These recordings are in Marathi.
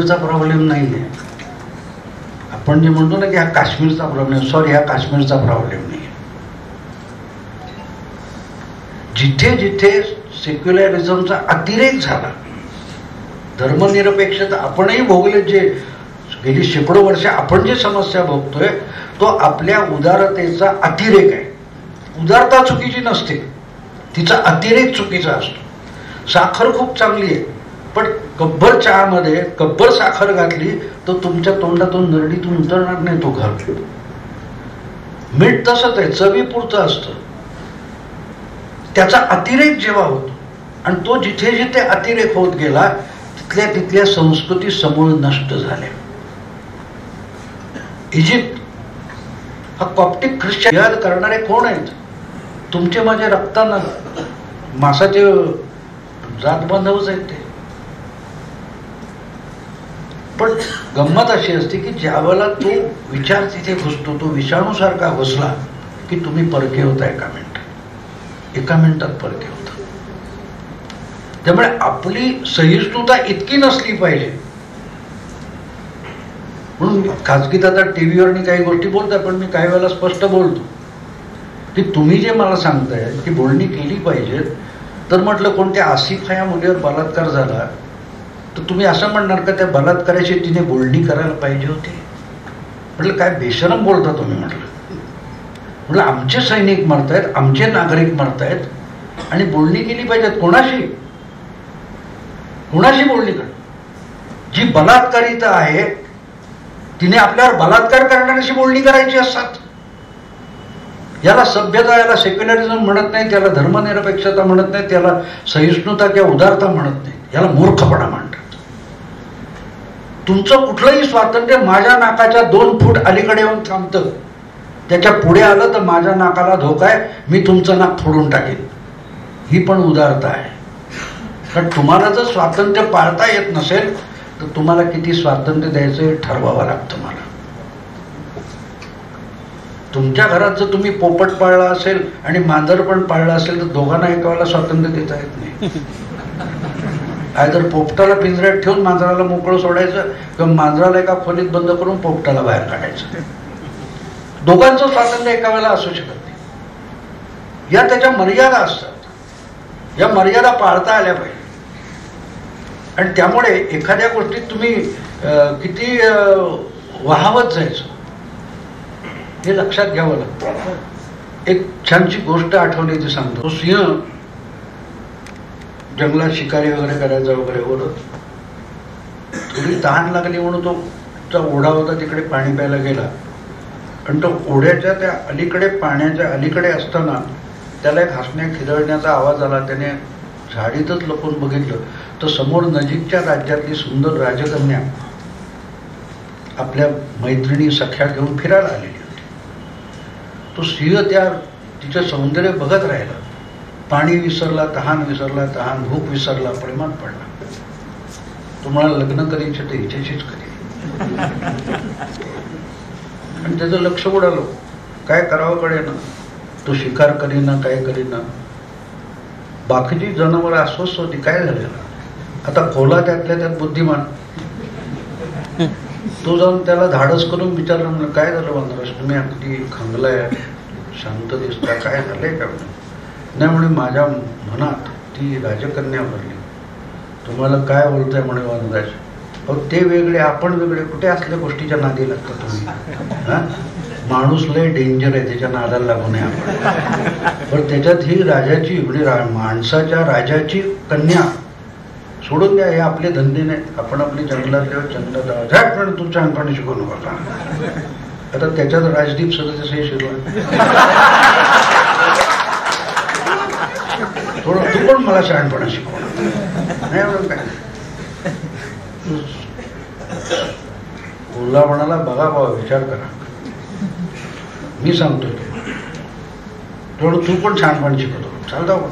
चा प्रॉब्लेम नाही आहे. आपण जे म्हणतो ना की हा काश्मीरचा प्रॉब्लेम, सॉरी हा काश्मीरचा प्रॉब्लेम नाही. जिथे जिथे सेक्युलरिझमचा अतिरेक झाला, धर्मनिरपेक्षता आपणही भोगले, जे गेली शेकडो वर्ष आपण जे समस्या भोगतोय तो आपल्या उदारतेचा अतिरेक आहे. उदारता चुकीची नसते, तिचा अतिरेक चुकीचा असतो. साखर खूप चांगली आहे, पण कब्बर चहामध्ये कब्बर साखर घातली तर तुमच्या तोंडातून नरडीतून उतरणार नाही तो घर. मीठ तसंच आहे, चवीपुरतं असतं. त्याचा अतिरेक जेव्हा होतो आणि तो जिथे जिथे अतिरेक होत गेला तिथल्या तिथल्या संस्कृती समूळ नष्ट झाल्या. इजिप्त हा कॉप्टिक ख्रिश्चन याद करणारे कोण आहेत? तुमचे माझे रक्ताना मासाचे जात बांधवच आहेत ते. पण गंमत अशी असते की ज्यावेळेला तो विचार तिथे घुसतो, तो विषाणू सारखा घुसला की तुम्ही परके होता एका मिनिटात परके होता. त्यामुळे आपली सहिष्णुता इतकी नसली पाहिजे. म्हणून खाजगीत आता टीव्हीवर काही गोष्टी बोलतात, पण मी काही वेळेला स्पष्ट बोलतो की तुम्ही जे मला सांगताय की बोलणी केली पाहिजेत, तर म्हटलं कोणत्या आसिफा या मुलीवर बलात्कार झाला तर तुम्ही असं म्हणणार का त्या बलात्काराची तिने बोलणी करायला पाहिजे होती? म्हटलं काय बेशरम बोलता तुम्ही. म्हटलं आमचे सैनिक मरतायत, आमचे नागरिक मरतायत आणि बोलणी केली पाहिजेत. कोणाशी बोलणी कर? जी बलात्कारिता आहे तिने आपल्यावर बलात्कार करणाऱ्याशी बोलणी करायची असतात. याला सभ्यता, याला सेक्युलरिझम म्हणत नाही, त्याला धर्मनिरपेक्षता म्हणत नाही, त्याला सहिष्णुता किंवा उदारता म्हणत नाही, याला मूर्खपणा म्हणतात. तुमचं कुठलंही स्वातंत्र्य माझ्या नाकाच्या 2 फूट अलीकडे येऊन थांबतं. त्याच्या पुढे आलं तर माझ्या नाकाला धोका आहे, मी तुमचं नाक फोडून टाकेन. ही पण उदारता आहे. कारण तुम्हाला जर स्वातंत्र्य पाळता येत नसेल तर तुम्हाला किती स्वातंत्र्य द्यायचं हे ठरवावं लागतं. मला तुमच्या घरात जर तुम्ही पोपट पाळला असेल आणि मांजर पण पाळला असेल तर दोघांना एका वेळेला स्वातंत्र्य देता येत नाही. आयदर पोपटाला पिंजऱ्यात ठेवून मांजराला मोकळं सोडायचं किंवा मांजराला एका खोलीत बंद करून पोपटाला बाहेर काढायचं. दोघांचं स्वातंत्र्य एका वेळेला असू शकत नाही. या त्याच्या मर्यादा असतात, या मर्यादा पाळता आल्या पाहिजे. आणि त्यामुळे एखाद्या गोष्टीत तुम्ही किती वाहवत जायचं हे लक्षात घ्यावं लागतं. एक छानशी गोष्ट आठवली ती सांगतो. तो सिंह जंगलात शिकारी वगैरे करायचा वगैरे बोलत, थोडी तहान लागली म्हणून तो ओढा होता तिकडे पाणी प्यायला गेला आणि तो ओढ्याच्या त्या अलीकडे, पाण्याच्या अलीकडे असताना त्याला एक हसण्या खिदळण्याचा आवाज आला. त्याने झाडीतच लपून बघितलं तर समोर नजीकच्या राज्यातली सुंदर राजकन्या आपल्या मैत्रिणी सख्या घेऊन फिरायला आलेली होती. तो सिंह तिचं सौंदर्य बघत राहिला. पाणी विसरला, तहान विसरला, भूक विसरला, प्रेमात पडला. तुम्हाला लग्न करायचे तर हिच्याशीच करेल. आणि त्याचं लक्ष उडालं, काय करावं कळेना. तो शिकार करीना, काय करीना. बाकीची जनावरं अस्वस्थ होती, काय झालेलं. आता खोला त्यातल्या त्यात बुद्धिमान. तो जाऊन त्याला धाडस करून विचारलं, म्हणलं काय झालं वनराज, तुम्ही अगदी खंगलाय, शांत दिसता, काय झालंय का? नाही म्हणे माझ्या मनात ती राजकन्या भरली. तुम्हाला काय बोलताय म्हणे वनराज. अहो ते वेगळे, आपण वेगळे, कुठे असल्या गोष्टीच्या नादी लागता तुम्ही? हा, माणूस लय डेंजर आहे, त्याच्या नादाला लागू नये आपण. पण त्याच्यात ही राजाची, म्हणजे माणसाच्या राजाची कन्या सोडून द्या, हे आपले धंदे नाहीत. आपण आपली जंगलात झाट म्हणून तू छानपणे शिकवू नका. आता त्याच्यात राजदीप सदस्य शिकवलं, थोडं तू पण मला शहाणपणा शिकवलं नाही म्हणून काय. बोलला म्हणाला, बघा बाबा विचार करा, मी सांगतोय थोडं तू पण छानपण शिकवतो, चालता पण.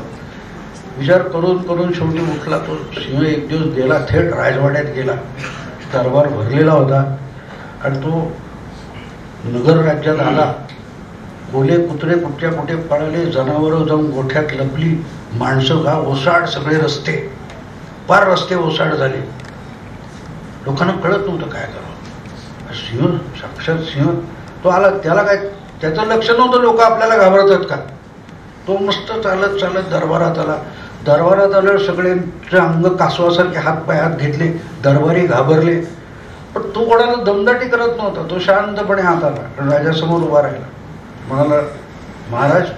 विचार करून करून शेवटी उठला तो सिंह. एक दिवस गेला, थेट राजवाड्यात गेला. दरबार भरलेला होता आणि तो नगर राज्यात आला. कोले कुत्रे कुठच्या कुठे पळाले, जनावरं जाऊन गोठ्यात लपली, माणसं गाव ओसाड, सगळे रस्ते पार रस्ते ओसाड झाले. लोकांना कळत नव्हतं काय करावं. सिंह, साक्षात सिंह तो आला, त्याला काय त्याचं लक्ष नव्हतं लोक आपल्याला घाबरतात का. तो मस्त चालत चालत दरबारात आला. दरबारात आल्यावर सगळ्यांचे अंग कासवासारखे हात पाय हात घेतले, दरबारी घाबरले. पण तो कोणाला दमदाटी करत नव्हता. तो शांतपणे हात आला, राजासमोर उभा राहिला, म्हणाला, महाराज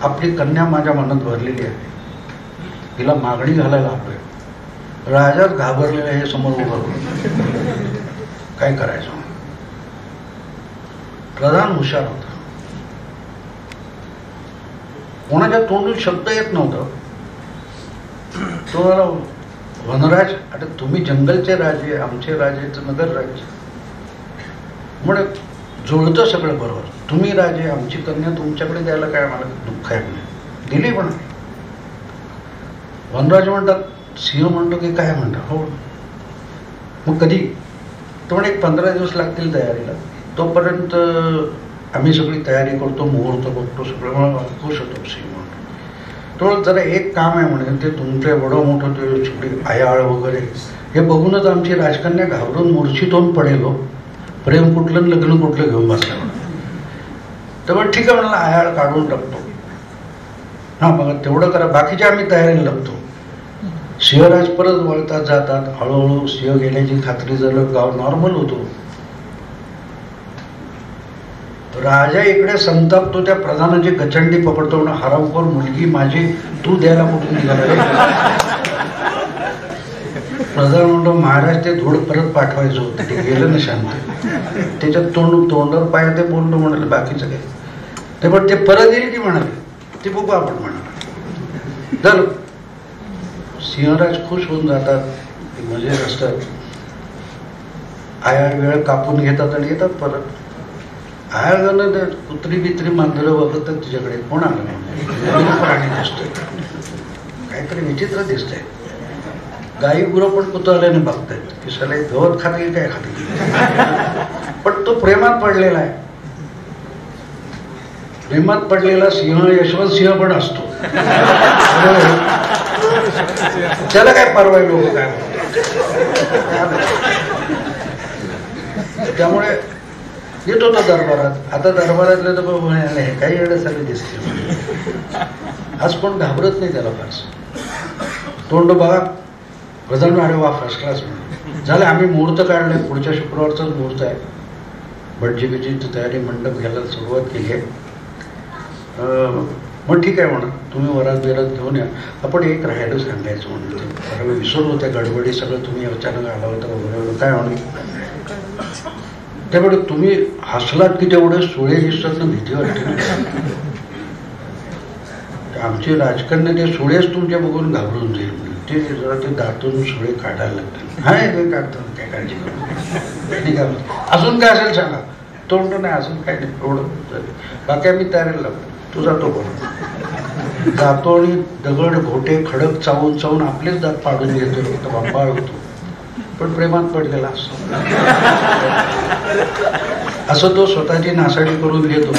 आपली कन्या माझ्या मनात भरलेली आहे, तिला मागणी घालायला आलोय. राजाच घाबरलेला हे समोर उभं होतं. काय करायचं. प्रधान हुशार होता, कोणाच्या तोंडून शब्द येत नव्हतं. तो मला, वनराज, आता तुम्ही जंगलचे राजे, आमचे राजे नगर राज्य, म्हणे जुळतं सगळं बरोबर. तुम्ही राजे, आमची कन्या तुमच्याकडे द्यायला काय मला दुःख आहे म्हणे. दिली पण. वनराज म्हणतात, सिंह म्हणतो की काय म्हणतात. हो, मग कधी. तो म्हणे 15 दिवस लागतील तयारीला, तोपर्यंत आम्ही सगळी तयारी करतो, मुहूर्त बघतो, सगळं. मला खुश होतो सिंह म्हणतो. तो जरा एक काम आहे म्हणे, ते तुमचे एवढं मोठं ते सगळी आयाळ वगैरे हे बघूनच आमची राजकन्या घाबरून मूर्छित होऊन पडेल. प्रेम कुठलं लग्न कुठलं घेऊन बसला म्हणून. तर मग ठीक आहे म्हणाला, आयाळ काढून टाकतो. हा, मग तेवढं करा, बाकीच्या आम्ही तयारीला लागतो. सिंहराज परत वळतात जातात. हळूहळू सिंह गेल्याची खात्री झालं, गाव नॉर्मल होतो. राजा इकडे संतापतो, त्या प्रधानाची गचंडी पकडतो, म्हणून हरामखोर मुलगी माझी तू द्यायला कुठून निघाला. प्रधान म्हणतो, महाराज ते धूळ परत पाठवायचं होतं, ते गेलं ना शांत. त्याच्यात तोंडावर पाय ते बोललो म्हणाले, बाकीचं काय ते. पण ते परत येईल की म्हणाले, ते बघू आपण म्हणाले. झालं. सिंहराज खुश होऊन जातात, मजे असतात. आयाळ वेळ कापून घेतात आणि येतात परत. आयाळानं ते कुत्री बित्री मांजरं बघतात तुझ्याकडे, कोण आलं नाही, प्राणी दिसतोय, काहीतरी विचित्र दिसतंय. गाई गुरं पण कुतूहलाने बघतायत की साला गवत खाते काय खाते. पण तो प्रेमात पडलेला आहे. प्रेमात पडलेला सिंह यशवंत सिंह पण असतो. त्याला काय परवा लोक काय. त्यामुळे येतो तो दरबारात. आता दरबारातले तर म्हणाले, हे काही येण्यासारखे दिसते. आज कोण घाबरत नाही त्याला फारस. तोंड बघा. प्रधान अरे वा, फर्स्ट क्लास म्हणून झालं. आम्ही मुहूर्त काढले, पुढच्या शुक्रवारचाच मुहूर्त आहे. भटजी बिजीची तयारी, मंडप घ्यायला सुरुवात केली आहे. मग ठीक आहे म्हणा, तुम्ही वरात बिरात घेऊन या. आपण एक राहायला सांगायचं म्हणून ते मी विसरलो, त्या गडबडी सगळं तुम्ही अचानक आला होता वगैरे काय म्हणून. त्यामुळे तुम्ही हसलात की तेवढे सुळे दिसतात ना, भीती वाटते ना. आमची राजकन्या ते सुळेच तुमच्या बघून घाबरून जाईल म्हणजे. ते जरा ते दातून सुळे काढायला लागतील. हा, ते काढतात, काय काळजी करू. ठीक आहे, अजून काय असेल सांगा. तो म्हणतो नाही अजून काय नाही, एवढं बाकी आम्ही तयारीला लागतो. तू जातो बरोबर. जातो आणि दगड घोटे खडक चावून चावून आपलेच दात पाडून घेतो, फक्त बांबाळ होतो. पण प्रेमात पडलेला असतो. असं तो स्वतःची नासाडी करून घेतो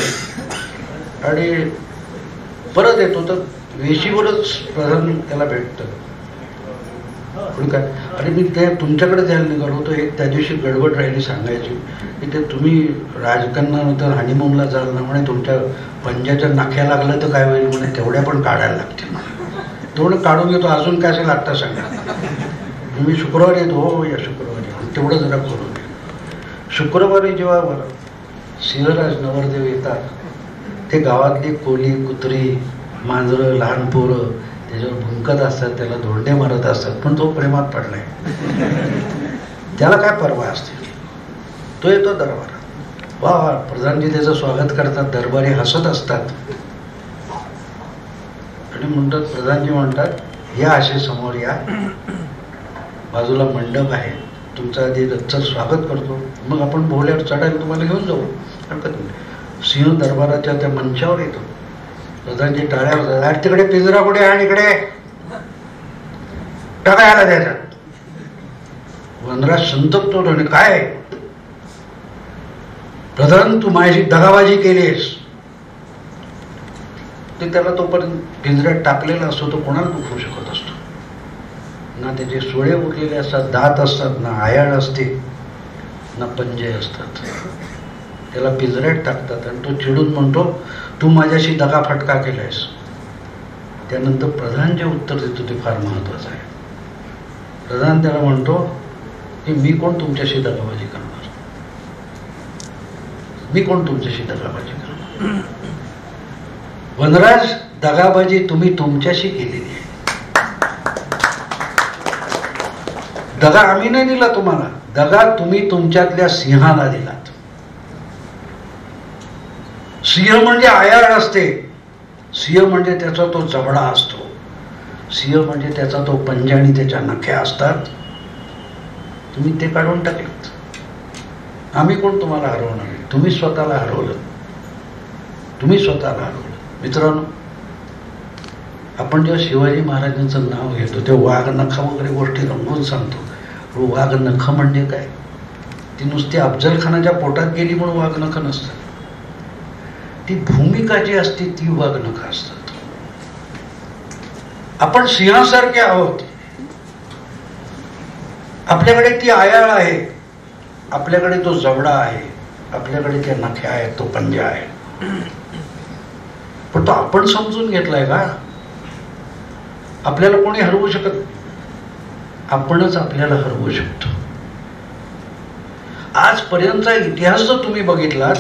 आणि परत येतो. तर वेशीवरच प्रधान त्याला भेटतं. पण काय, आणि मी ते तुमच्याकडे द्यायला निघालो होतो. एक त्या दिवशी गडबड राहिली सांगायची की ते तुम्ही राजकन्यानंतर हनीमूनला जाल ना म्हणे, तुमच्या पंजाच्या नाख्या लागलं तर काय होईल म्हणे, तेवढ्या पण काढायला लागतील म्हणे. तेवढं काढून घेतो. अजून काय असेल आत्ता सांगा. मी शुक्रवारी येतो. हो या शुक्रवारी, तेवढं जरा करून घे. शुक्रवारी जेव्हा सिंहराज नवरदेव येतात, ते गावातली कोली कुत्री मांजरं लहान पोरं त्याच्यावर भुंकत असतात, त्याला धोंडे मारत असतात. पण तो प्रेमात पडलाय, त्याला काय परवा असते. तो येतो दरबारात. वा वा, प्रधानजी त्याचं स्वागत करतात, दरबारी हसत असतात आणि म्हणतात, प्रधानजी म्हणतात या असे समोर या, बाजूला मंडप आहे, तुमचं आधी रच्चर स्वागत करतो, मग आपण बोहल्यावर चढायला तुम्हाला घेऊन जाऊ. हरकत नाही. सिंह दरबाराच्या त्या मंचावर येतो. प्रधानजी टाळ्यावर, तिकडे पिंजरा कुठे आणि इकडे टाकायला द्यायचा. वनराज संतप्तो आणि काय प्रधान तू माझी दगाबाजी केलीस. ते त्याला तोपर्यंत पिंजऱ्यात टाकलेला असतो, तो कोणाला दुखवू शकत असतो. ना त्याचे सुळे उरलेले असतात, दात असतात, ना आयाळ असते, ना पंजे असतात. त्याला पिंजऱ्यात टाकतात आणि तो चिडून म्हणतो, तू माझ्याशी दगाफटका केलायस. त्यानंतर प्रधान जे उत्तर देतो ते फार महत्वाचं आहे. प्रधान त्याला म्हणतो की मी कोण तुमच्याशी दगाबाजी करणार, मी कोण तुमच्याशी दगाबाजी करणार. वनराज, दगाबाजी तुम्ही तुमच्याशी केलेली आहे. दगा आम्ही नाही दिला तुम्हाला, दगा तुम्ही तुमच्यातल्या सिंहाला दिलात. सिंह म्हणजे आयाळ असते, सिंह म्हणजे त्याचा तो जबडा असतो, सिंह म्हणजे त्याचा तो पंजा आणि त्याच्या नख्या असतात. तुम्ही ते काढून टाकलेत. आम्ही कोण तुम्हाला हरवणार, तुम्ही स्वतःला हरवलं, तुम्ही स्वतःला हरवलं. मित्रांनो, आपण जेव्हा शिवाजी महाराजांचं नाव घेतो तेव्हा वाघ नख वगैरे गोष्टी रंगवून सांगतो. वाघ नख म्हणजे काय? ती नुसती अफजल खानाच्या पोटात गेली म्हणून वाघ नख नसतात. ती भूमिका जी असते ती वाघ नख असतात. आपण सिंहासारखे आहोत. आपल्याकडे ती आयाळ आहे, आपल्याकडे तो जबडा आहे, आपल्याकडे त्या नख्या आहेत, तो पंजा आहे. पण तो आपण समजून घेतलाय का? आपल्याला कोणी हरवू शकत, आपणच आपल्याला हरवू शकतो. आजपर्यंतचा इतिहास जर तुम्ही बघितलात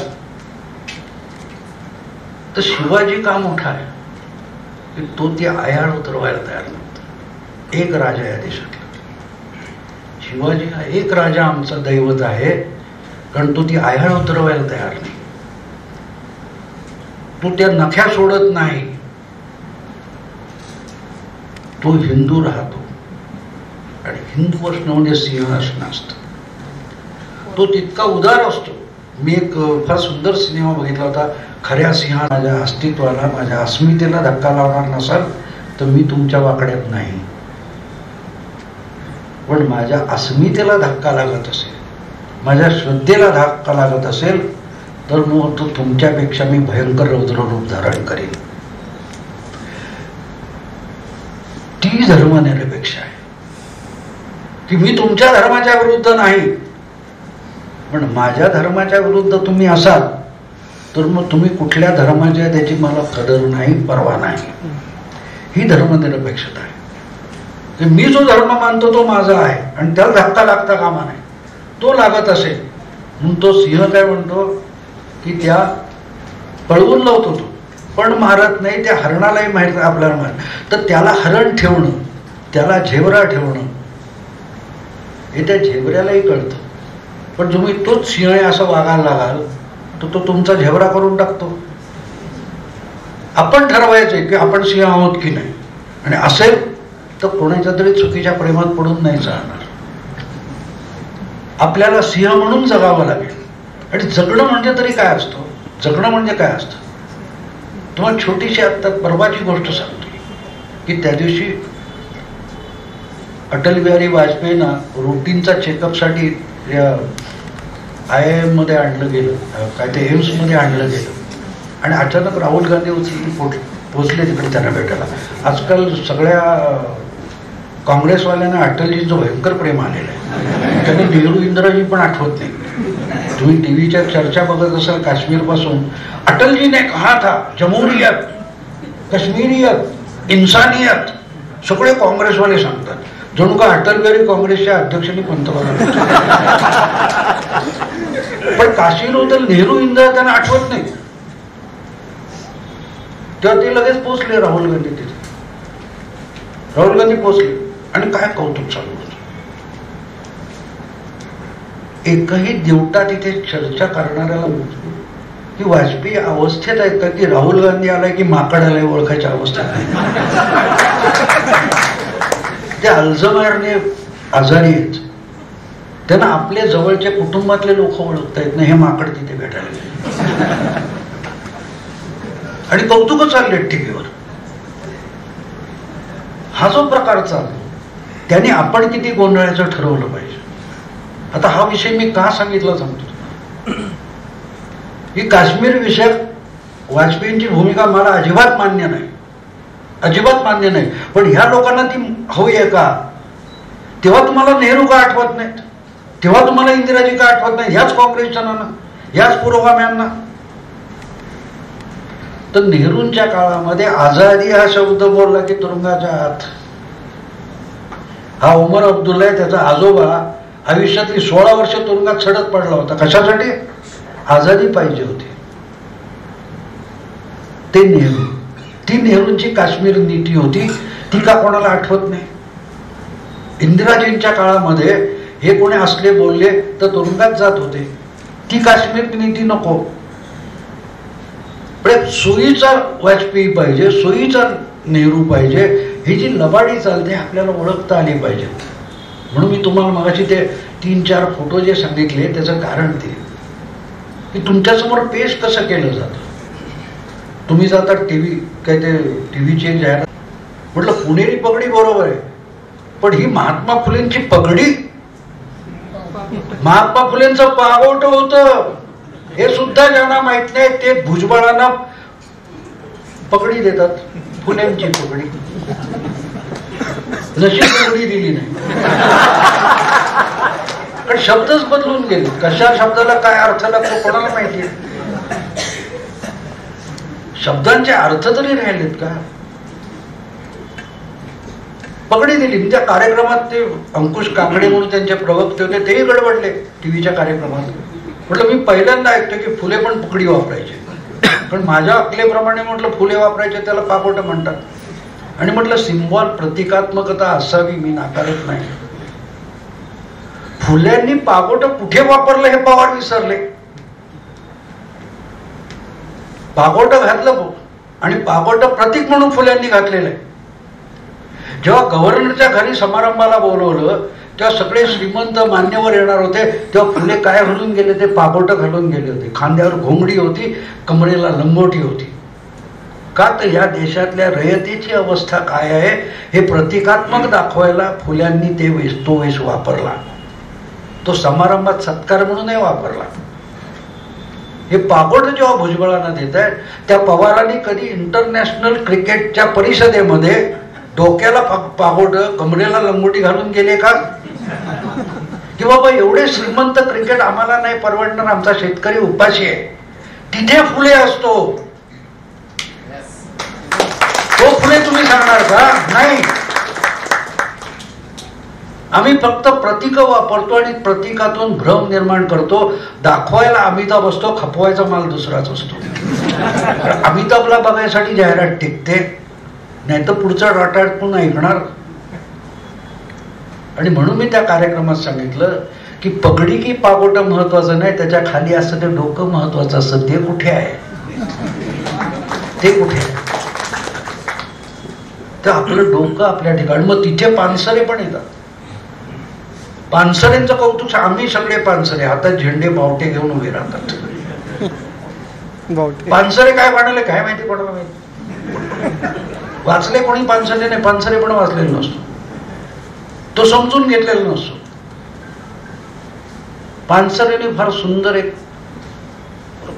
तर शिवाजी का मोठा आहे की तो ती आयाळ उतरवायला तयार नव्हता. एक राजा या देशातला शिवाजी हा एक राजा आमचा दैवत आहे, कारण तो ती आयाळ उतरवायला तयार नाही. तो त्या नख्या सोडत नाही. तो हिंदू राहतो आणि हिंदू असणं म्हणजे सिंह असणं असतं. तो तितका उदार असतो. मी एक फार सुंदर सिनेमा बघितला होता, खऱ्या सिंहा, माझ्या अस्तित्वाला, माझ्या अस्मितेला धक्का लावणार नसाल तर मी तुमच्या वाकड्यात नाही, पण माझ्या अस्मितेला धक्का लागत असेल, माझ्या श्रद्धेला धक्का लागत असेल तर मग तो तुमच्यापेक्षा मी भयंकर रौद्ररूप धारण करेन. ती धर्मनिरपेक्ष आहे की मी तुमच्या धर्माच्या विरुद्ध नाही, पण माझ्या धर्माच्या विरुद्ध तुम्ही असाल तर मग तुम्ही कुठल्या धर्माच्या त्याची मला कदर नाही, परवा नाही. ही धर्मनिरपेक्षता आहे की मी जो धर्म मानतो तो माझा आहे आणि त्याला धक्का लागता कामा नाही. तो लागत असेल म्हणून तो सिंह काय म्हणतो की त्या पळवून लावतो, तो पण मारत नाही. त्या हरणालाही माहित आपल्याला माहित, तर त्याला हरण ठेवणं, त्याला झेबरा ठेवणं हे त्या झेबऱ्यालाही कळतं. पण तुम्ही तोच सिंह आहे असं वागायला लागाल तर तो तुमचा झेबरा करून टाकतो. आपण ठरवायचंय की आपण सिंह आहोत की नाही, आणि असेल तर कोणाच्या तरी चुकीच्या प्रेमात पडून नाही चालणार. आपल्याला सिंह म्हणून जगावं लागेल. आणि जगणं म्हणजे तरी काय असतं, जगणं म्हणजे काय असतं. तुम्हाला छोटीशी आत्ता परवाची गोष्ट सांगतो की त्या दिवशी अटल बिहारी वाजपेयींना रुटीनचा चेकअपसाठी IIM मध्ये आणलं गेलं, काय ते एम्स मध्ये आणलं गेलं, आणि अचानक राहुल गांधी पोचले तिकडे त्यांना भेटायला. आजकाल सगळ्या काँग्रेसवाल्यांना अटलजींचं भयंकर प्रेम आलेलं आहे. त्यांनी नेहरू इंदिराजी पण आठवत नाही. तुम्ही टीव्हीच्या चर्चा बघत असाल काश्मीर पासून, अटलजी ने कहा था जमहुरियत, कश्मीरियत, इंसानियत, सगळे काँग्रेसवाले सांगतात. जणू का अटल बिहारी काँग्रेसच्या अध्यक्षांनी पंतप्रधान. पण काश्मीरबद्दल नेहरू इंदिरा त्यांना आठवत नाही. तेव्हा ते लगेच पोचले राहुल गांधी तिथे. राहुल गांधी पोचले आणि काय कौतुक चालू होतं. एकही देवटा तिथे चर्चा करणाऱ्याला की वाजपेयी अवस्थेत आहेत का, की राहुल गांधी आलाय की माकड आलाय ओळखायच्या अवस्थेत नाही. ते अल्झायमरने आजारी आहेत, त्यांना आपल्या जवळच्या कुटुंबातले लोक ओळखता येत नाही. हे माकड तिथे भेटायला गेले आणि कौतुक चालले टीव्हीवर. हा जो प्रकार चालतो त्याने आपण किती गोंधळायचं ठरवलं पाहिजे. आता हा विषय मी का सांगितला सांगतो की काश्मीर विषयक वाजपेयींची भूमिका मला अजिबात मान्य नाही, अजिबात मान्य नाही. पण ह्या लोकांना ती हवी आहे का? तेव्हा तुम्हाला नेहरू का आठवत नाहीत? तेव्हा तुम्हाला इंदिराजी का आठवत नाही? ह्याच काँग्रेसच्या ह्याच पुरोगाम्यांना. तर नेहरूंच्या काळामध्ये आझादी हा शब्द बोलला की तुरुंगाच्या आत. हा उमर अब्दुल्ला आहे, त्याचा आजोबा आयुष्यातली 16 वर्ष तुरुंगात सडत पडला होता. कशासाठी? आझादी पाहिजे होती. ते नेहरू, ती नेहरूंची काश्मीर नीती होती, ती का कोणाला आठवत नाही? इंदिराजींच्या काळामध्ये हे कोणी असले बोलले तर तुरुंगात जात होते. ती काश्मीर नीती नको. सोयीचा वाजपेयी पाहिजे, सोयीचा नेहरू पाहिजे. ही जी लबाडी चालते आपल्याला ओळखता आली पाहिजे. म्हणून मी तुम्हाला मगाशी ते 3-4 फोटो जे सांगितले त्याचं कारण ते की तुमच्यासमोर पेश कसं केलं जातं. तुम्ही जाता टीव्ही, काय ते टीव्हीची जाहिरात, म्हटलं पुणेरी पगडी बरोबर आहे, पण ही महात्मा फुलेंची पगडी, महात्मा फुलेंचं पागोट होतं हे सुद्धा ज्यांना माहित नाही ते भुजबळांना पगडी देतात. फुलेंची पगडी, नशीब पगडी दिली नाही, कारण शब्दच बदलून गेले. कशा शब्दाला काय अर्थ लागतो कोणाला माहिती आहे? शब्दांचे अर्थ तरी राहिलेत का? पगडी दिली. त्या कार्यक्रमात ते अंकुश काकडे म्हणून त्यांचे प्रवक्ते होते, तेही गडबडले टीव्हीच्या कार्यक्रमात. म्हटलं मी पहिल्यांदा ऐकतो की फुले पण पगडी वापरायचे, पण माझ्या अकलेप्रमाणे म्हटलं फुले वापरायचे त्याला पागोट म्हणतात. आणि म्हटलं सिम्बॉल, प्रतिकात्मकता असावी, मी नाकारत नाही. फुल्यांनी पागोट कुठे वापरलं हे पवार विसरले. पागोट घातलं आणि पागोट प्रतीक म्हणून फुल्यांनी घातलेलं आहे. जेव्हा गव्हर्नरच्या घरी समारंभाला बोलवलं तेव्हा सगळे श्रीमंत मान्यवर येणार होते, तेव्हा फुले काय घालून गेले? ते पागोट घालून गेले होते. खांद्यावर घोंगडी होती, कमरेला लंगोटी होती. का? तर या देशातल्या रयतेची अवस्था काय आहे हे प्रतिकात्मक दाखवायला फुल्यांनी तो वेश वापरला. तो समारंभात सत्कार म्हणूनही वापरला. हे पागोट जेव्हा भुजबळांना देत आहेत, त्या पवारांनी कधी इंटरनॅशनल क्रिकेटच्या परिषदेमध्ये डोक्याला पागोट, कमरेला लंगोटी घालून गेले का? की बाबा एवढे श्रीमंत क्रिकेट आम्हाला नाही परवडणार, आमचा शेतकरी उपाशी आहे, तिथे फुले असतो. तो फुले तुम्ही सांगणार का? नाही. आम्ही फक्त प्रतीक वापरतो आणि प्रतीकातून भ्रम निर्माण करतो. दाखवायला अमिताभ असतो, खपवायचा माल दुसराच असतो. अमिताभला बघायसाठी जाहिरात टिकते, नाही तर पुढचा रटाट पुन्हा ऐकणार. आणि म्हणून मी त्या कार्यक्रमात सांगितलं की पगडी की पागोट महत्वाचं नाही, त्याच्या खाली असं ते डोकं महत्वाचं असतं. ते कुठे आहे? ते कुठे आहे? तर आपलं डोकं आपल्या ठिकाणी. मग तिथे पानसरे पण येतात. पानसरेंचं कौतुक, आम्ही सगळे पानसरे, हातात झेंडे बावटे घेऊन उभे राहतात. पानसरे काय म्हणाले काय माहिती, कोणाला माहिती? वाचले कोणी पानसरे नाही, पानसरे पण वाचलेले नसतो, तो समजून घेतलेला नसतो. पानसरेने फार सुंदर एक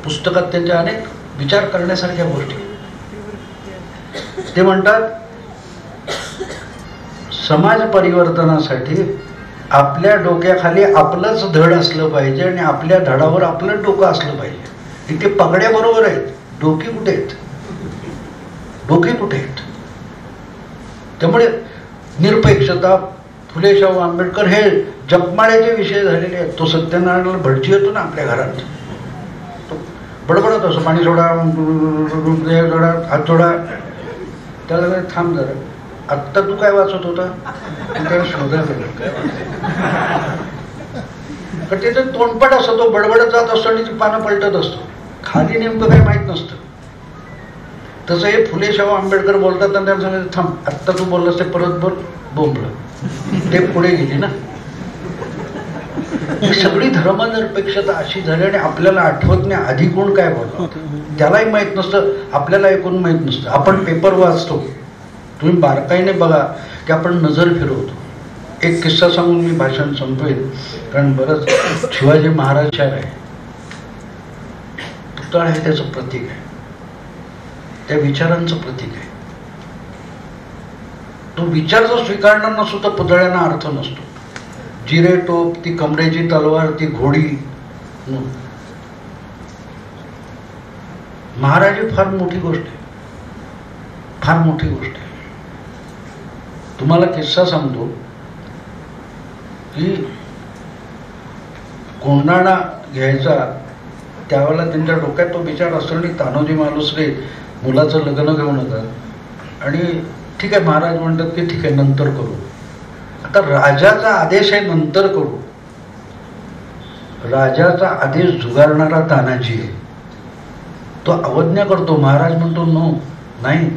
पुस्तकात त्यांच्या अनेक विचार करण्यासारख्या गोष्टी. ते म्हणतात समाज परिवर्तनासाठी आपल्या डोक्याखाली आपलंच धड असलं पाहिजे आणि आपल्या धडावर आपलं डोकं असलं पाहिजे. इथे पगड्या बरोबर आहेत, डोकी कुठे आहेत? डोके कुठे आहेत? त्यामुळे निरपेक्षता, फुले शाहू आंबेडकर हे जपमाळ्याचे विषय झालेले आहेत. तो सत्यनारायणला भटजी येतो ना आपल्या घरात, तो बडबडत असतो, पाणी सोडा, सोडा, हात सोडा. त्याला थांब जरा, आत्ता तू काय वाचत होता? त्याला शोधायला त्याचं तोंडपाठ असतो, तो बडबडत जात असतो आणि ती पानं पलटत असतो, खाली नेमकं काही माहित नसतं. तसं हे फुले शाहू आंबेडकर बोलतात आणि त्यांना सांगायचं थांब, आत्ता तू बोललास ते परत बोल, बोंबलं, ते पुढे गेली ना. सगळी धर्मनिरपेक्षता अशी झाली आणि आपल्याला आठवत नाही आधी कोण काय बोलतो, त्यालाही माहित नसतं, आपल्याला ऐकून माहित नसतं. आपण पेपर वाचतो, तुम्ही बारकाईने बघा की आपण नजर फिरवतो. एक किस्सा सांगून मी भाषण संपवेन, कारण बरंच शिवाजी महाराज शहर आहे, पुतळा हे त्याचं प्रतीक आहे, त्या विचारांचं प्रतीक आहे. तो विचार जर स्वीकारणार नसतो तर पुतळ्यांना अर्थ नसतो. जिरे टोप, ती कमरेची तलवार, ती घोडी. महाराज ही फार मोठी गोष्ट आहे, फार मोठी गोष्ट आहे. तुम्हाला किस्सा सांगतो की कोंडाणा घ्यायचा त्यावेळेला त्यांच्या डोक्यात तो विचार असतो आणि तानोजी मालुसरे मुलाचं लग्न घेऊन येतात आणि ठीक आहे महाराज म्हणतात की ठीक आहे नंतर करू. आता राजाचा आदेश आहे नंतर करू. राजाचा आदेश झुगारणारा तानाजी आहे. तो अवज्ञा करतो. महाराज म्हणतो नो, नाही,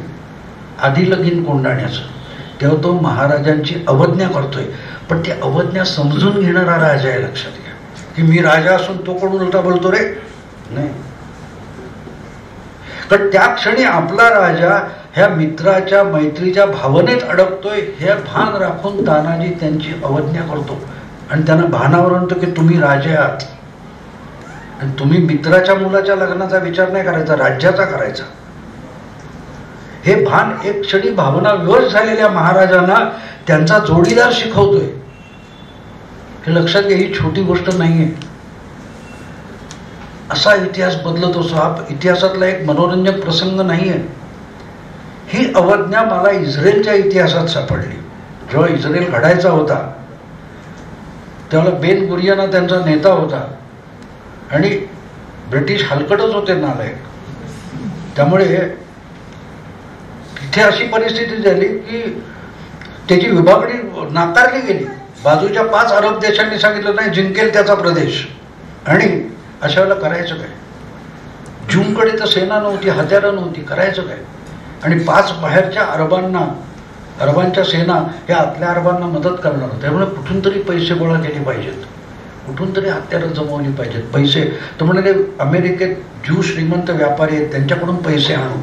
आधी लगीन कोंडाण्याचं. तेव्हा तो महाराजांची अवज्ञा करतोय. पण ती अवज्ञा समजून घेणारा राजा आहे. लक्षात घ्या की मी राजा असून तो कोण उलटा बोलतो रे, नाही. कारण त्या क्षणी आपला राजा ह्या मित्राच्या मैत्रीच्या भावनेत अडकतोय हे भान राखून तानाजी त्यांची अवज्ञा करतो आणि त्यांना भानावर आणतो की तुम्ही राजे आहात आणि तुम्ही मित्राच्या मुलाच्या लग्नाचा विचार नाही करायचा, राज्याचा करायचा. हे भान एक क्षणी भावना विवश झालेल्या महाराजांना त्यांचा जोडीदार शिकवतोय. हे लक्षात घ्या, ही छोटी गोष्ट नाहीये. असा इतिहास बदलत असतो. हा इतिहासातला एक मनोरंजक प्रसंग नाहीये. ही अवज्ञा मला इस्रायलच्या इतिहासात सापडली. जेव्हा इस्रायल घडायचा होता त्यावेळेला बेन गुरियन त्यांचा नेता होता आणि ब्रिटिश हलकटच होते नालायक. त्यामुळे तिथे अशी परिस्थिती झाली की त्याची विभागणी नाकारली गेली. बाजूच्या 5 अरब देशांनी सांगितलं नाही, जिंकेल त्याचा प्रदेश. आणि अशा वेळेला करायचं काय? जूंकडे तर सेना नव्हती, हत्यारं नव्हती, करायचं काय? आणि 5 बाहेरच्या अरबांच्या सेना ह्या आतल्या अरबांना मदत करणार. त्यामुळे कुठून तरी पैसे गोळा केले पाहिजेत, कुठून तरी हत्यारं जमवली पाहिजेत. पैसे तर म्हणाले अमेरिकेत ज्यू श्रीमंत व्यापारी आहेत, त्यांच्याकडून पैसे आणू.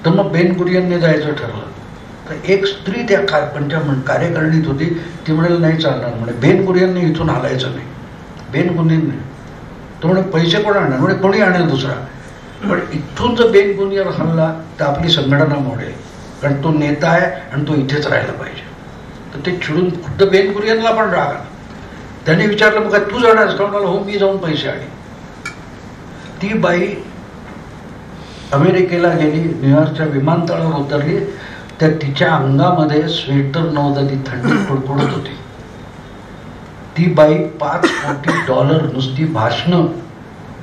तर मग बेन गुरियनने जायचं ठरवलं. तर एक स्त्री त्या कार्यकारिणीत होती. ती म्हणाली नाही चालणार, म्हणे बेन गुरियनने इथून हलायचं नाही. बेन गुरियनने तो म्हणे पैसे कोण आणणार? म्हणे कोणी आणेल दुसरा. पण इथून जर बेन गुरियन हल्ला तर आपली संघटना मोडेल, कारण तो नेता आहे आणि तो इथेच राहायला पाहिजे. तर ते चिडून खुद्द बेन गुरियनला पण राग आला. त्याने विचारलं मग काय तू जाणारस का? म्हणाला हो, मी जाऊन पैसे आणे. ती बाई अमेरिकेला गेली, न्यूयॉर्कच्या विमानतळावर उतरली. तर तिच्या अंगामध्ये स्वेटर नव्हतं, ती थंडी कुडकुडत होती. ती बाई $5 कोटी नुसती भाषणं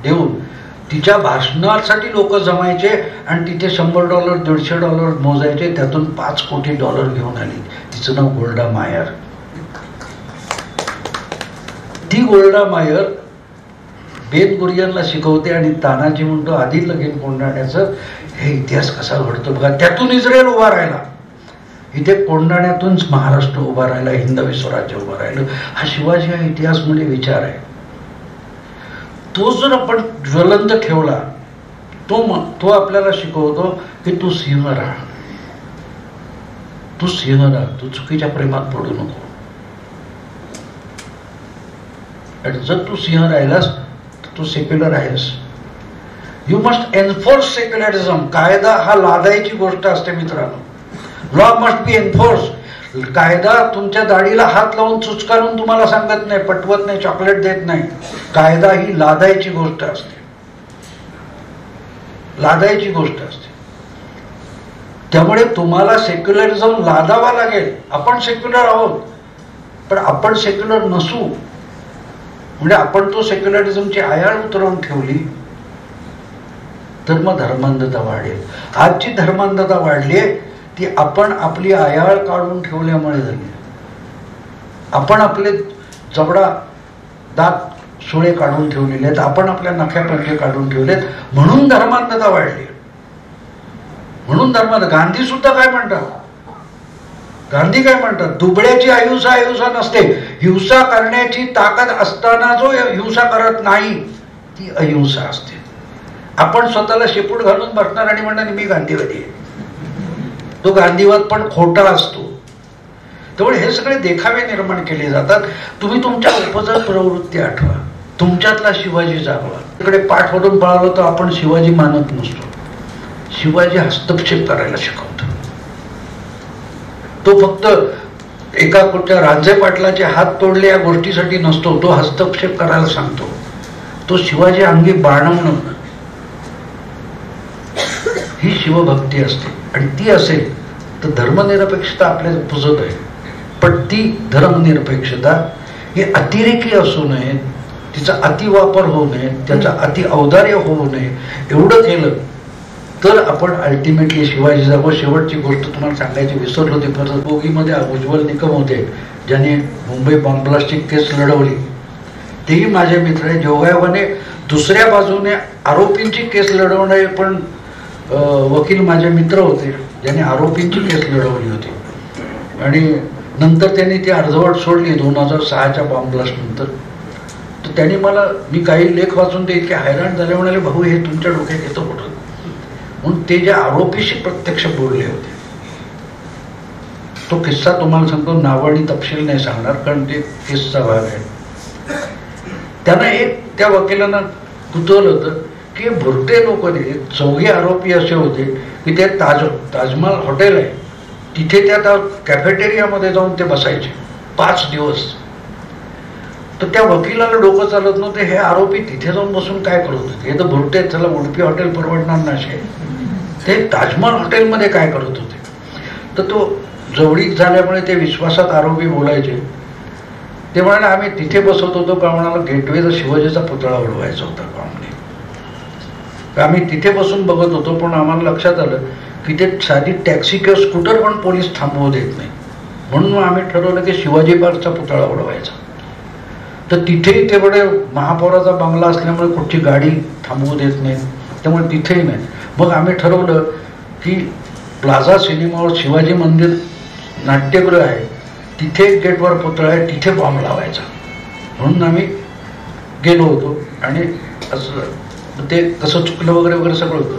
देऊन, तिच्या भाषणासाठी लोक जमायचे आणि तिथे $100 $150 मोजायचे. त्यातून $5 कोटी घेऊन आली. तिचं नाव गोल्डा मायर. ती गोल्डा मायर बेन गुरियनला शिकवते आणि तानाजी म्हणतो आधी लगीन कोंडाण्याचं. हे इतिहास कसा घडतो बघा. त्यातून इस्रायल उभा राहिला. इथे कोंडाण्यातूनच महाराष्ट्र उभा राहिला, हिंदवी स्वराज्य उभं राहिलं. हा शिवाजी हा इतिहासमध्ये विचार आहे. तो जर आपण ज्वलंत ठेवला तो आपल्याला शिकवतो की तू सिंह राहा, तू सिंह राहा, तू चुकीच्या प्रेमात पडू नको. आणि जर तू सिंह राहिलास तर तू सेक्युलर आहेस. You must enforce secularism. कायदा हा लादायची गोष्ट असते मित्रांनो. Law must be enforce. कायदा तुमच्या दाढीला हात लावून चुचकारून तुम्हाला सांगत नाही, पटवत नाही, चॉकलेट देत नाही. कायदा ही लादायची गोष्ट असते, लादायची गोष्ट असते. त्यामुळे तुम्हाला सेक्युलरिझम लादावा लागेल. आपण सेक्युलर आहोत, पण आपण सेक्युलर नसू. म्हणजे आपण तो सेक्युलरिझमची आयाळ उतरवून ठेवली तर मग धर्मांधता वाढेल. आजची धर्मांधता वाढली ती आपण आपली आयाळ काढून ठेवल्यामुळे झाली. आपण आपले जबडा दात सुळे काढून ठेवलेले आहेत, आपण आपल्या नख्या पंजे काढून ठेवलेत, म्हणून धर्मांधता वाढली. म्हणून गांधी सुद्धा काय म्हणतात? गांधी काय म्हणतात? दुबळ्याची अहिंसा अहिंसा नसते. हिंसा करण्याची ताकद असताना जो हिंसा करत नाही ती अहिंसा असते. आपण स्वतःला शेपूट घालून बसणार आणि म्हणणार मी गांधीवादी आहे. तो गांधीवाद पण खोटा असतो. त्यामुळे हे सगळे देखावे निर्माण केले जातात. तुम्ही तुमच्या उपजत प्रवृत्ती आठवा, तुमच्यातला शिवाजी जागवा. तिकडे पाठ वरून पळालो तर आपण शिवाजी मानत नसतो. शिवाजी हस्तक्षेप करायला शिकवतो. तो फक्त एका कुठच्या राजे पाटलाचे हात तोडले या गोष्टीसाठी नसतो, तो हस्तक्षेप करायला सांगतो. तो शिवाजी अंगी बाणवणं ही शिवभक्ती असते. आणि ती असेल तर धर्मनिरपेक्षता आपल्या पुजत आहे. पण ती धर्मनिरपेक्षता ही अतिरेकी असू नये, तिचा अतिवापर होऊ नये, त्याचा अति औदार्य होऊ नये. एवढं केलं तर आपण अल्टिमेटली शिवाजी जागो. शेवटची गोष्ट तुम्हाला सांगायची विसरलो होती. परत बोगीमध्ये उज्ज्वल निकम होते, ज्यांनी मुंबई बॉम्ब ब्लास्टची केस लढवली. तेही माझे मित्र आहे. योगायोगाने दुसऱ्या बाजूने आरोपींची केस लढवणारे पण वकील माझे मित्र होते, ज्यांनी आरोपींची केस लढवली होती. आणि नंतर त्यांनी ती अर्धवट सोडली 2006च्या बॉम्ब ब्लास्ट नंतर. तर त्यांनी मला, मी काही लेख वाचून ते इतके हैराण झाले, म्हणाले भाऊ हे तुमच्या डोक्यात येतं कुठं. म्हणून ते ज्या आरोपीशी प्रत्यक्ष बोलले होते, तो किस्सा तुम्हाला सांगतो. नाव आणि तपशील नाही सांगणार कारण ते केसचा भाग आहे. त्यांना एक त्या वकिलांना कुतूहल होतं की भुरटे लोक, चौघे आरोपी असे होते की ते ताजमहल हॉटेल आहे तिथे त्या कॅफेटेरियामध्ये जाऊन ते बसायचे 5 दिवस. तर त्या वकिलाला डोकं चालत नव्हते, हे आरोपी तिथे जाऊन बसून काय करत होते. हे तर भुरटे, त्याला उडपी हॉटेल परवडणार नसे, ते ताजमहल हॉटेलमध्ये काय करत होते. तर तो जवळीक झाल्यामुळे ते विश्वासात आरोपी बोलायचे. ते म्हणाले आम्ही तिथे बसत होतो का, म्हणाला गेटवेचा शिवाजीचा पुतळा उडवायचा होता का. आम्ही तिथे बसून बघत होतो, पण आम्हाला लक्षात आलं की ते साधी टॅक्सी किंवा स्कूटर पण पोलीस थांबवू देत नाही. म्हणून आम्ही ठरवलं की शिवाजी पार्कचा पुतळा उडवायचा. तर तिथेही ते बडे महापौराचा बंगला असल्यामुळे कुठची गाडी थांबवू देत नाही, त्यामुळे तिथेही नाही. मग आम्ही ठरवलं की प्लाझा सिनेमावर शिवाजी मंदिर नाट्यगृह आहे, तिथे एक गेटवर पुतळा आहे, तिथे बॉम्ब लावायचा. म्हणून आम्ही गेलो होतो. आणि असं ते तसं चुकलं वगैरे वगैरे सगळं होतं.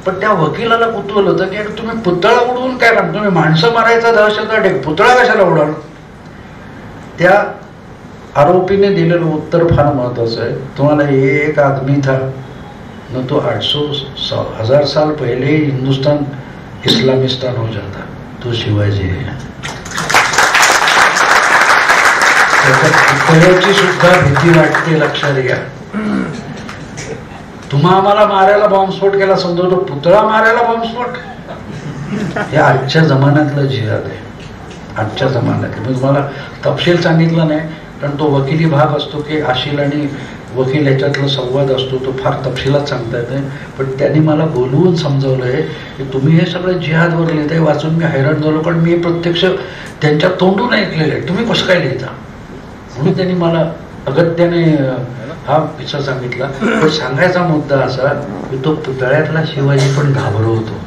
पण त्या वकिलाला कुतूहल होतं की तुम्ही पुतळा उडवून काय करता, तुम्ही माणसं मारायचा दहशतवाद आहे, पुतळा कशाला उडाल. त्या आरोपीने दिलेलं उत्तर फार महत्वाचं आहे. तुम्हाला एक आदमी था न तो 800 साल पहले हिंदुस्तान इस्लामिस्तान हो जाता, तो शिवाजी आहे. त्याच्या पुतळ्याची सुद्धा भीती वाटते, लक्षात घ्या. तुम्हा आम्हाला मारायला बॉम्बस्फोट केला समजतो, पुतळा मारायला बॉम्बस्फोट, हे आजच्या जमान्यातलं जिहाद आहे. आजच्या जमान्यात मी तुम्हाला तपशील सांगितलं नाही कारण तो वकिली भाग असतो की आशील आणि वकील याच्यातला संवाद असतो, तो फार तपशिलात सांगता येते. पण त्यांनी मला बोलवून समजवलं आहे की तुम्ही हे सगळं जिहादवर लिहिताय. वाचून मी हैराण झालो कारण मी प्रत्यक्ष त्यांच्या तोंडून ऐकलेलं आहे, तुम्ही कसं काय लिहिता. म्हणून त्यांनी मला अगत्याने हा किस्सा सांगितला. पण सांगायचा मुद्दा असा की तो पुतळ्यातला शिवाजी पण घाबरवतो,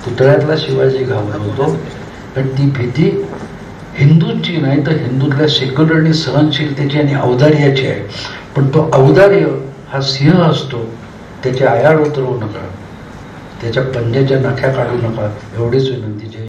पुतळ्यातला शिवाजी घाबरवतो. पण ती भीती हिंदूंची नाही तर हिंदूतल्या सेक्युलर आणि सहनशीलतेची आणि औदार्याची आहे. पण तो औदार्य हा सिंह असतो, त्याची आयाळ उतरवू नका, त्याच्या पंजाच्या नख्या काढू नका, एवढीच विनंती.